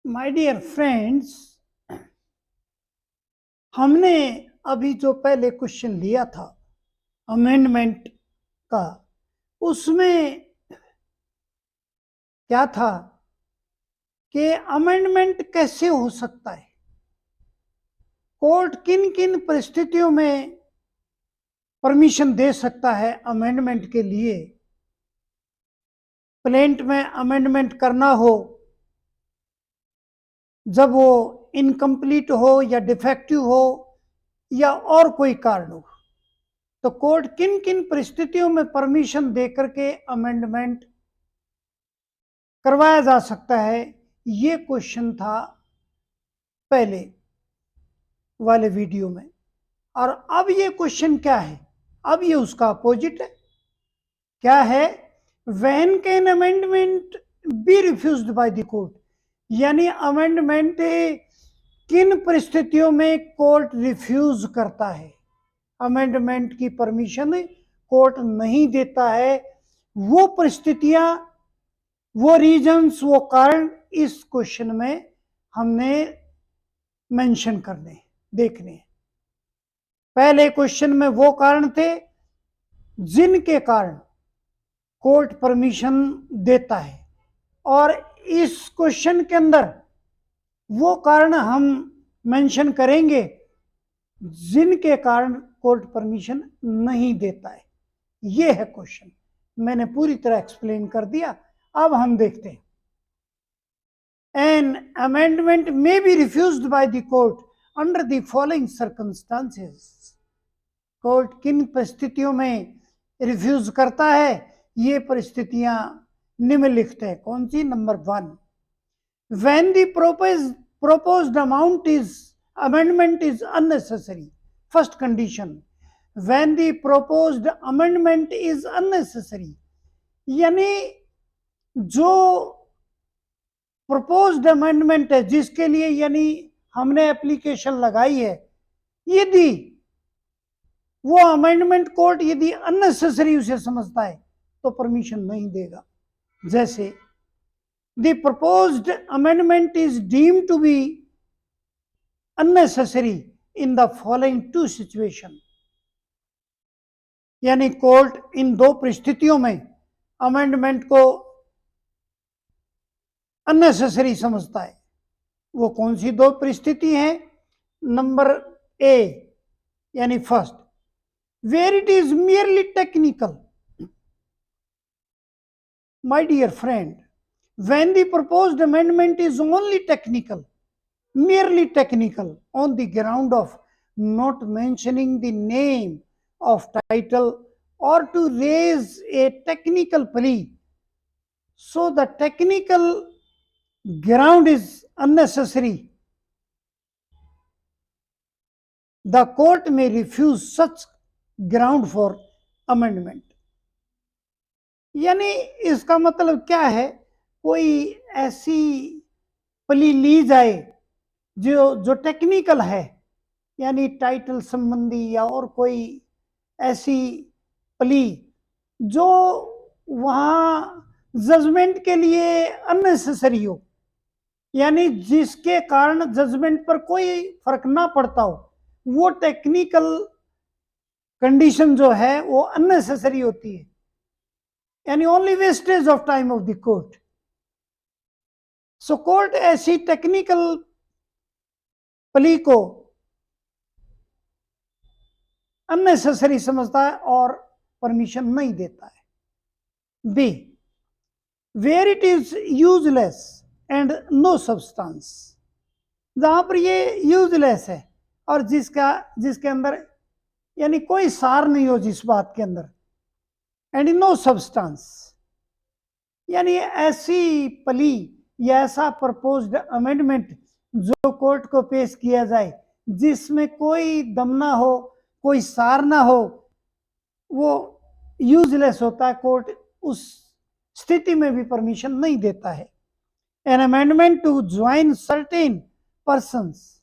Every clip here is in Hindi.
माय डियर फ्रेंड्स, हमने अभी जो पहले क्वेश्चन लिया था अमेंडमेंट का, उसमें क्या था कि अमेंडमेंट कैसे हो सकता है, कोर्ट किन किन परिस्थितियों में परमिशन दे सकता है अमेंडमेंट के लिए। प्लेंट में अमेंडमेंट करना हो जब वो इनकम्प्लीट हो या डिफेक्टिव हो या और कोई कारण हो, तो कोर्ट किन किन परिस्थितियों में परमिशन देकर के अमेंडमेंट करवाया जा सकता है, ये क्वेश्चन था पहले वाले वीडियो में। और अब ये क्वेश्चन क्या है, अब ये उसका अपोजिट है। क्या है? When can amendment be refused by the court, यानी अमेंडमेंट किन परिस्थितियों में कोर्ट रिफ्यूज करता है, अमेंडमेंट की परमिशन कोर्ट नहीं देता है। वो परिस्थितियां, वो रीजंस, वो कारण इस क्वेश्चन में हमने मेंशन करने, देखने। पहले क्वेश्चन में वो कारण थे जिनके कारण कोर्ट परमिशन देता है, और इस क्वेश्चन के अंदर वो कारण हम मेंशन करेंगे जिनके कारण कोर्ट परमिशन नहीं देता है। ये है क्वेश्चन, मैंने पूरी तरह एक्सप्लेन कर दिया। अब हम देखते हैं। An amendment may be refused by the court under the following circumstances. Court किन परिस्थितियों में रिफ्यूज करता है, ये परिस्थितियां निम्नलिखित है। कौन सी? Number 1, when the proposed amendment is unnecessary. First condition, when the proposed amendment is unnecessary, यानी जो proposed amendment है जिसके लिए यानी हमने एप्लीकेशन लगाई है, यदि वो अमेंडमेंट कोर्ट यदि अननेसेसरी उसे समझता है तो परमिशन नहीं देगा। जैसे the proposed amendment is deemed to be unnecessary in the following two situations, यानी कोर्ट इन दो परिस्थितियों में अमेंडमेंट को अननेसेसरी समझता है। वो कौन सी दो परिस्थिति हैं? नंबर ए यानी first, where it is merely technical. My dear friend, when the proposed amendment is only technical, merely technical, on the ground of not mentioning the name of title or to raise a technical plea, so the technical ground is unnecessary, the court may refuse such ground for amendment. यानी इसका मतलब क्या है, कोई ऐसी प्ली ली जाए जो टेक्निकल है, यानी टाइटल संबंधी या और कोई ऐसी प्ली जो वहां जजमेंट के लिए अननेसेसरी हो, यानी जिसके कारण जजमेंट पर कोई फर्क ना पड़ता हो, वो टेक्निकल कंडीशन जो है वो अननेसेसरी होती है, यानी only wastage of time of the court. So court ऐसी टेक्निकल प्ली को अननेसेसरी समझता है और परमिशन नहीं देता है। B, where it is useless and no substance, जहां पर ये यूजलेस है और जिसके अंदर यानी कोई सार नहीं हो जिस बात के अंदर, एंड नो सब्सटेंस, यानी ऐसी प्ली या ऐसा प्रपोज्ड अमेंडमेंट जो कोर्ट को पेश किया जाए जिसमें कोई दम ना हो, कोई सार ना हो, वो यूजलेस होता है। कोर्ट उस स्थिति में भी परमिशन नहीं देता है। An amendment to join certain persons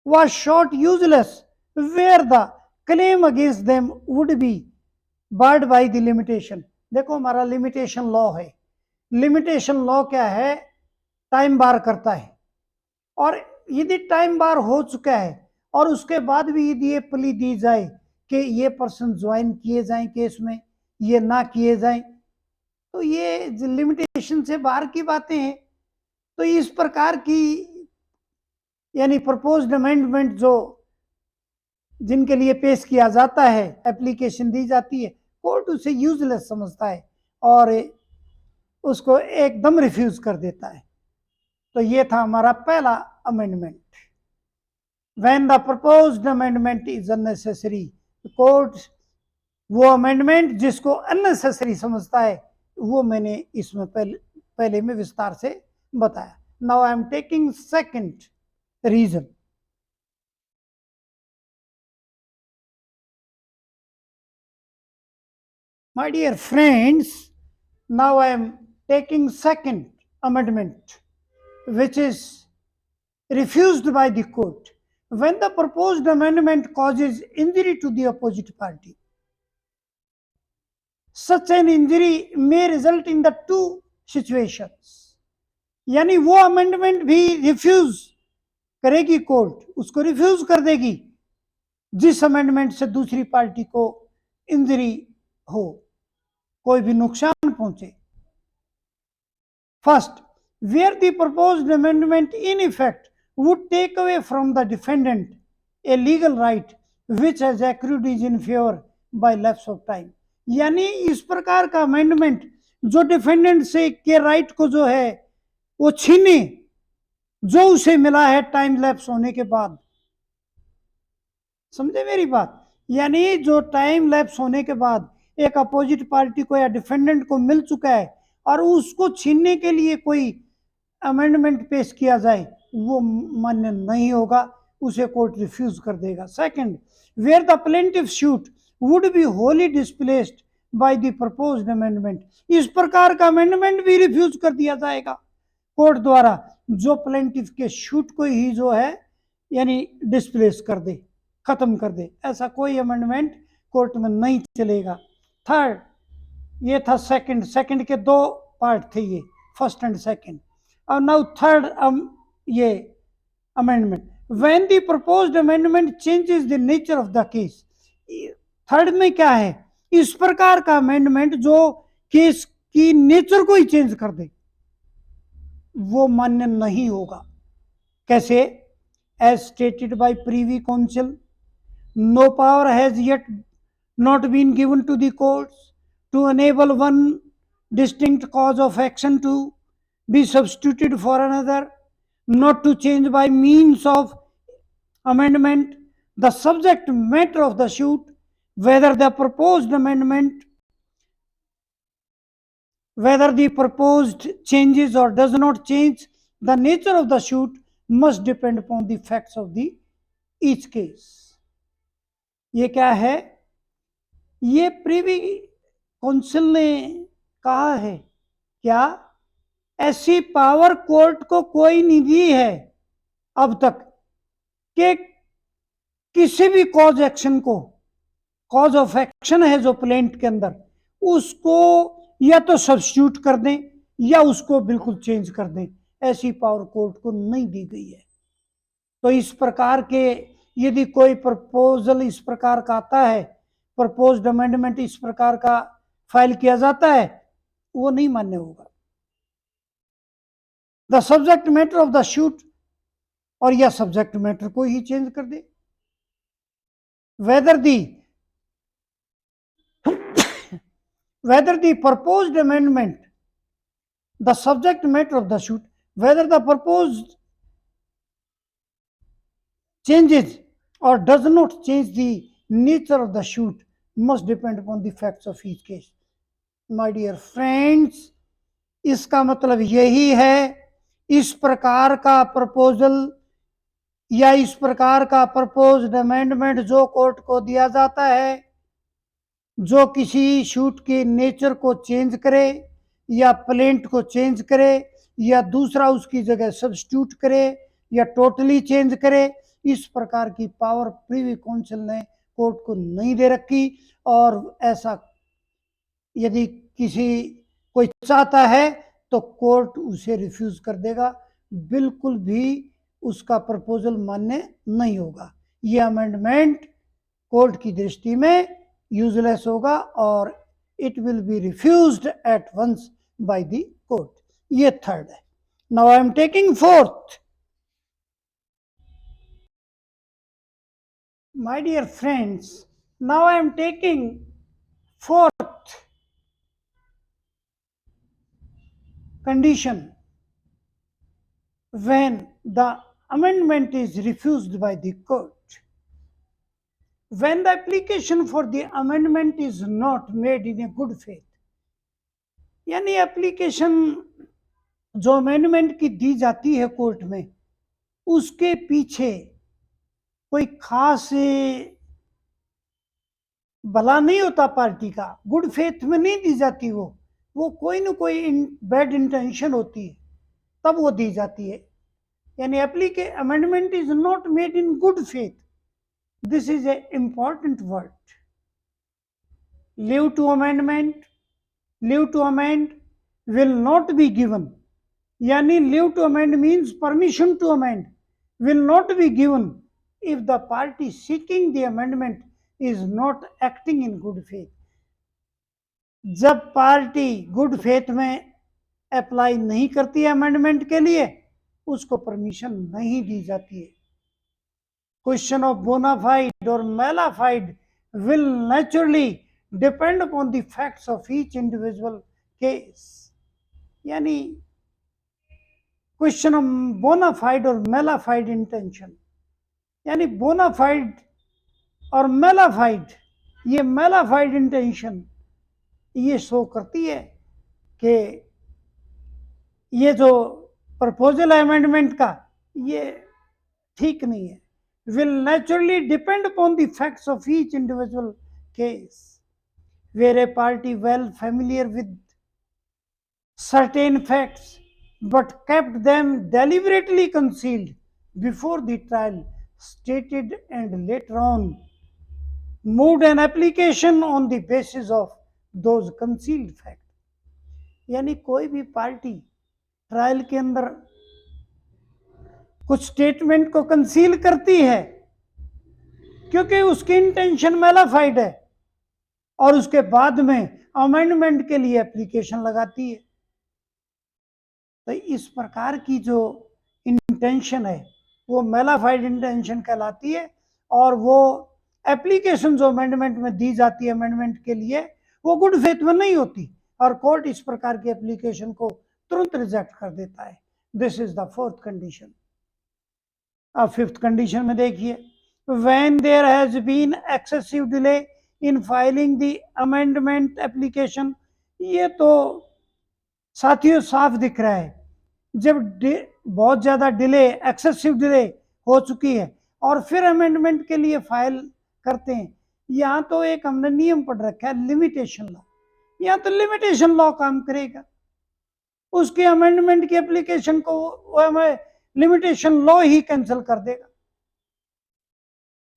was short useless where the claim against them would be barred by the limitation. देखो हमारा लिमिटेशन लॉ है। लिमिटेशन लॉ क्या है? टाइम बार करता है, और यदि टाइम बार हो चुका है और उसके बाद भी यदि ये प्ली दी जाए कि ये पर्सन ज्वाइन किए जाएं केस में, ये ना किए जाएं, तो ये लिमिटेशन से बाहर की बातें हैं। तो इस प्रकार की यानी प्रपोज्ड अमेंडमेंट जो जिनके लिए पेश किया जाता है, एप्लीकेशन दी जाती है, कोर्ट उसे यूजलेस समझता है और उसको एकदम रिफ्यूज कर देता है। तो ये था हमारा पहला amendment. When the proposed amendment is unnecessary, court वो अमेंडमेंट जिसको अननेसेसरी समझता है वो मैंने इसमें पहले में विस्तार से बताया। Now I am taking second reason. My dear friends, now I am taking second amendment, which is refused by the court. When the proposed amendment causes injury to the opposite party, such an injury may result in the two situations. यानी वो अमेंडमेंट भी रिफ्यूज करेगी कोर्ट, उसको रिफ्यूज कर देगी जिस अमेंडमेंट से दूसरी पार्टी को इंजरी हो, कोई भी नुकसान पहुंचे। First, where the proposed amendment in effect would take away from the defendant a legal right which has accrued is in favor by lapse of time. यानी इस प्रकार का अमेंडमेंट जो डिफेंडेंट से के राइट को जो है वो छीने, जो उसे मिला है टाइम लैप्स होने के बाद। समझे मेरी बात? यानी जो टाइम लैप्स होने के बाद एक अपोजिट पार्टी को या डिफेंडेंट को मिल चुका है और उसको छीनने के लिए कोई अमेंडमेंट पेश किया जाए, वो मान्य नहीं होगा, उसे कोर्ट रिफ्यूज कर देगा। Second, where the plaintiff suit would be wholly displaced by the proposed amendment, इस प्रकार का अमेंडमेंट भी रिफ्यूज कर दिया जाएगा कोर्ट द्वारा जो प्लेंटिफ के शूट को ही जो है यानी डिस्प्लेस कर दे, खत्म कर दे, ऐसा कोई अमेंडमेंट कोर्ट में नहीं चलेगा। थर्ड, ये था सेकंड के दो पार्ट थे ये, फर्स्ट एंड सेकंड। और नाउ थर्ड ये amendment, when the proposed amendment changes the nature of the case. Third में क्या है? इस प्रकार का अमेंडमेंट जो केस की नेचर को ही चेंज कर दे, वो मान्य नहीं होगा। कैसे? As stated by privy council, no power has yet not been given to the courts to enable one distinct cause of action to be substituted for another, not to change by means of amendment the subject matter of the suit, whether the proposed changes or does not change the nature of the suit must depend upon the facts of the each case. ये क्या है? ये प्रीवी काउंसिल ने कहा है, क्या ऐसी पावर कोर्ट को कोई नहीं दी है अब तक कि किसी भी कॉज एक्शन को, कॉज ऑफ एक्शन है जो प्लेंट के अंदर, उसको या तो सब्स्टिट्यूट कर दें या उसको बिल्कुल चेंज कर दें, ऐसी पावर कोर्ट को नहीं दी गई है। तो इस प्रकार के यदि कोई प्रपोजल इस प्रकार का आता है, प्रपोज्ड अमेंडमेंट इस प्रकार का फाइल किया जाता है, वो नहीं मान्य होगा। The subject matter of the shoot, और यह सब्जेक्ट मैटर को ही चेंज कर दे। whether the proposed amendment, the subject matter of the suit, whether the proposed changes or does not change the nature of the suit must depend upon the facts of each case. My dear friends, इसका मतलब यही है, इस प्रकार का प्रपोजल या इस प्रकार का प्रपोज्ड अमेंडमेंट जो कोर्ट को दिया जाता है, जो किसी शूट के नेचर को चेंज करे या प्लेंट को चेंज करे या दूसरा उसकी जगह सब्स्टिट्यूट करे या टोटली चेंज करे, इस प्रकार की पावर प्रीवी काउंसिल ने कोर्ट को नहीं दे रखी। और ऐसा यदि किसी कोई चाहता है तो कोर्ट उसे रिफ्यूज कर देगा, बिल्कुल भी उसका प्रपोजल मान्य नहीं होगा। ये अमेंडमेंट कोर्ट की दृष्टि में यूजलेस होगा और it will be refused at once by the court. ये थर्ड है। Now I am taking fourth. My dear friends, now I am taking fourth condition when the amendment is refused by the court. When the application for the amendment is not made in a good faith, यानी एप्लीकेशन जो अमेंडमेंट की दी जाती है कोर्ट में, उसके पीछे कोई खास भला नहीं होता पार्टी का, गुड फेथ में नहीं दी जाती, वो कोई ना कोई बैड इंटेंशन होती है, तब वो दी जाती है। यानी amendment is not made in good faith. This is a important word. Leave to amendment, leave to amend will not be given, यानी leave to amend means permission to amend will not be given if the party seeking the amendment is not acting in good faith. जब पार्टी गुड फेथ में अप्लाई नहीं करती है अमेंडमेंट के लिए, उसको परमिशन नहीं दी जाती है। क्वेश्चन ऑफ बोनाफाइड और mala fide will naturally depend upon the facts of each individual case. यानी क्वेश्चन ऑफ बोनाफाइड और मेलाफाइड इंटेंशन, यानी बोनाफाइड और मेलाफाइड, ये मेलाफाइड इंटेंशन ये शो करती है कि ये जो प्रपोजल है अमेंडमेंट का, ये ठीक नहीं है। Will naturally depend upon the facts of each individual case, where a party well familiar with certain facts but kept them deliberately concealed before the trial stated and later on moved an application on the basis of those concealed facts. यानी कोई भी पार्टी ट्रायल के अंदर कुछ स्टेटमेंट को कंसील करती है क्योंकि उसकी इंटेंशन मेलाफाइड है, और उसके बाद में अमेंडमेंट के लिए एप्लीकेशन लगाती है। तो इस प्रकार की जो इंटेंशन है वो मेलाफाइड इंटेंशन कहलाती है, और वो एप्लीकेशन जो अमेंडमेंट में दी जाती है अमेंडमेंट के लिए, वो गुड फेथ में नहीं होती, और कोर्ट इस प्रकार की एप्लीकेशन को तुरंत रिजेक्ट कर देता है। This is the fourth condition. अब फिफ्थ कंडीशन में देखिए, when there has been excessive delay in filing the amendment application. ये तो साथियों साफ दिख रहा है, जब बहुत ज्यादा डिले, एक्सेसिव डिले हो चुकी है और फिर अमेंडमेंट के लिए फाइल करते हैं। यहाँ तो एक हमने नियम पढ़ रखा है, लिमिटेशन लॉ। यहाँ तो लिमिटेशन लॉ काम करेगा, उसके अमेंडमेंट की एप्लीकेशन को हमें लिमिटेशन लॉ ही कैंसिल कर देगा,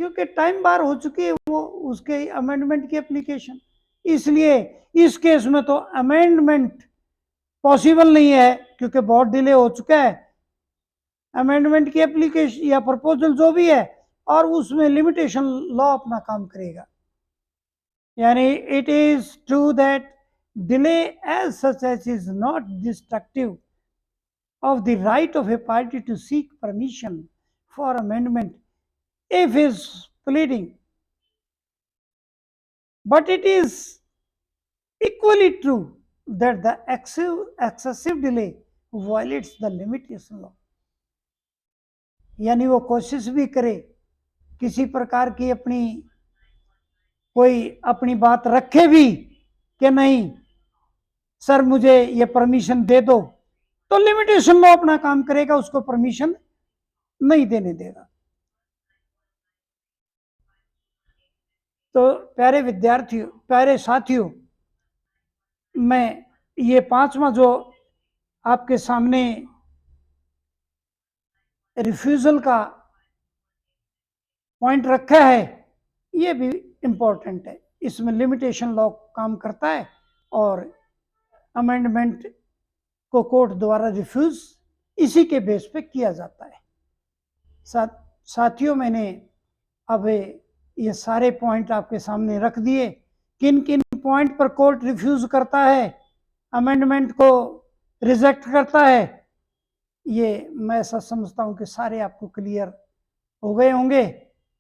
क्योंकि टाइम बार हो चुकी है वो उसके अमेंडमेंट की एप्लीकेशन। इसलिए इस केस में तो अमेंडमेंट पॉसिबल नहीं है, क्योंकि बहुत डिले हो चुका है अमेंडमेंट की एप्लीकेशन या प्रपोजल जो भी है, और उसमें लिमिटेशन लॉ अपना काम करेगा। यानी it is true that delay as such as is not destructive of the right of a party to seek permission for amendment if is pleading, but it is equally true that the excessive delay violates the limitation law. यानी वो कोशिश भी करे किसी प्रकार की कोई अपनी बात रखे भी कि नहीं सर मुझे ये परमिशन दे दो, तो लिमिटेशन लॉ अपना काम करेगा, उसको परमिशन नहीं देने देगा। तो प्यारे विद्यार्थियों, प्यारे साथियों, मैं ये पांचवा जो आपके सामने रिफ्यूजल का पॉइंट रखा है, ये भी इंपॉर्टेंट है। इसमें लिमिटेशन लॉ काम करता है और अमेंडमेंट को कोर्ट द्वारा रिफ्यूज इसी के बेस पे किया जाता है। साथियों, मैंने अब ये सारे पॉइंट आपके सामने रख दिए। किन किन पॉइंट पर कोर्ट रिफ्यूज करता है, अमेंडमेंट को रिजेक्ट करता है, ये मैं ऐसा समझता हूं कि सारे आपको क्लियर हो गए होंगे।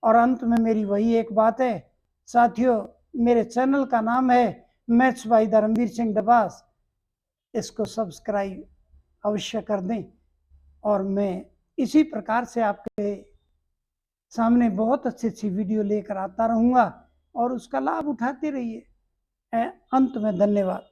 और अंत में मेरी वही एक बात है साथियों, मेरे चैनल का नाम है मैथ्स बाय धर्मवीर सिंह डबास, इसको सब्सक्राइब अवश्य कर दें। और मैं इसी प्रकार से आपके सामने बहुत अच्छी अच्छी वीडियो लेकर आता रहूँगा और उसका लाभ उठाते रहिए। अंत में धन्यवाद।